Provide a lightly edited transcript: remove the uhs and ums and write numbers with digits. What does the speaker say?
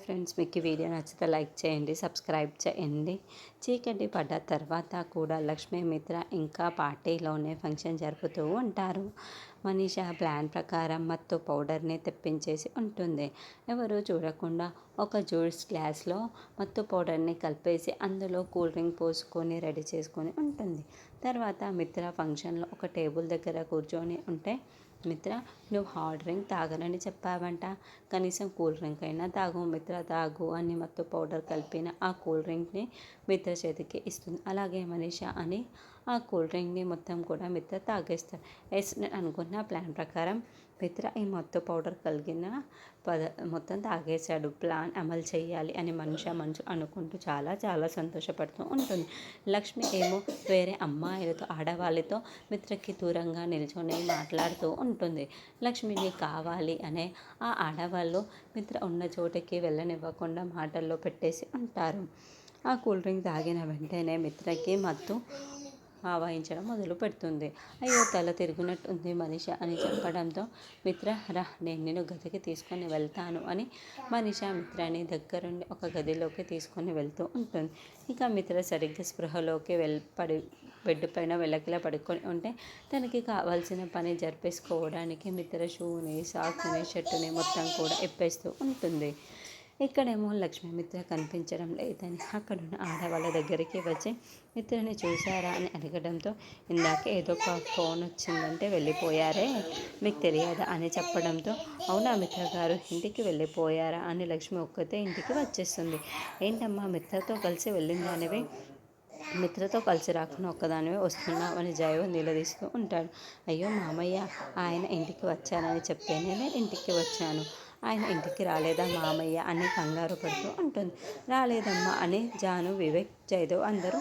Friends, మీకు ఈ video నచ్చితే లైక్ చేయండి, సబ్స్క్రైబ్ చేయండి. చీకటి పడ్డ తర్వాత కూడా లక్ష్మీ మిత్ర ఇంకా పార్టీలోనే ఫంక్షన్ జరుపుతూ ఉంటారు. మనీషా ప్లాన్ ప్రకారం మత్తు పౌడర్ని తెప్పించేసి ఉంటుంది. ఎవరు చూడకుండా ఒక జ్యూస్ గ్లాస్లో మత్తు పౌడర్ని కలిపేసి అందులో కూల్ డ్రింక్ పోసుకొని రెడీ చేసుకొని ఉంటుంది. తర్వాత మిత్ర ఫంక్షన్లో ఒక టేబుల్ దగ్గర కూర్చొని ఉంటే, మిత్ర, నువ్వు హాట్ డ్రింక్ తాగనని చెప్పావంట, కనీసం కూల్ డ్రింక్ అయినా తాగు మిత్ర, తాగు అని మత్తు పౌడర్ కలిపిన ఆ కూల్ డ్రింక్ని మిత్ర చేతికి ఇస్తుంది. అలాగే మనీషా అని ఆ కూల్ డ్రింక్ని మొత్తం కూడా మిత్ర తాగేస్తాడు. నేను అనుకున్న ప్లాన్ ప్రకారం మిత్ర ఈ మత్తు పౌడర్ కలిగిన మొత్తం తాగేశాడు, ప్లాన్ అమలు చేయాలి అని మనీషా మనసు అనుకుంటూ చాలా చాలా సంతోషపడుతూ ఉంటుంది. లక్ష్మి ఏమో వేరే అమ్మాయిలతో, ఆడవాళ్ళతో మిత్రకి దూరంగా నిల్చొని మాట్లాడుతూ ఉంటుంది. లక్ష్మిని కావాలి అనే ఆ ఆడవాళ్ళు మిత్ర ఉన్న చోటికి వెళ్ళనివ్వకుండా మాటల్లో పెట్టేసి ఉంటారు. ఆ కూల్ డ్రింక్ తాగిన వెంటనే మిత్రకి మత్తు ఆవాహించడం మొదలు పెడుతుంది. అయ్యో, తల తిరుగునట్టుంది మనీషా అని చెప్పడంతో, మిత్ర రా, నేను నిన్ను గదికి తీసుకొని వెళ్తాను అని మనీషా మిత్రని దగ్గరుండి ఒక గదిలోకి తీసుకొని వెళ్తూ ఉంటుంది. ఇక మిత్ర సరిగ్గా స్పృహలోకి బెడ్ పైన వెల్లకిలా పడుకొని ఉంటే, తనకి కావాల్సిన పని జరిపేసుకోవడానికి మిత్ర షూని, సాక్స్ని, షర్టుని మొత్తం కూడా ఇప్పేస్తూ ఉంటుంది. ఇక్కడేమో లక్ష్మీ మిత్ర కనిపించడం లేదని అక్కడున్న ఆడవాళ్ళ దగ్గరికి వచ్చి మిత్రని చూశారా అని అడగడంతో, ఇందాక ఏదో ఒక ఫోన్ వచ్చిందంటే వెళ్ళిపోయారే, మీకు తెలియదా అని చెప్పడంతో, అవునా మిత్ర గారు, ఇంటికి వెళ్ళిపోయారా అని లక్ష్మి ఒక్కతే ఇంటికి వచ్చేస్తుంది. ఏంటమ్మా, మిత్రతో కలిసి వెళ్ళిందానివి, మిత్రతో కలిసి రాకుండా ఒక్కదానివే వస్తున్నావు అని జైవ నిలదీస్తూ ఉంటాడు. అయ్యో మామయ్య, ఆయన ఇంటికి వచ్చానని చెప్తేనే నేను ఇంటికి వచ్చాను, ఆయన ఇంటికి రాలేదా మామయ్య అని కంగారు పడుతూ ఉంటుంది. రాలేదమ్మా అని జాను, వివేక్, జయదేవ్ అందరూ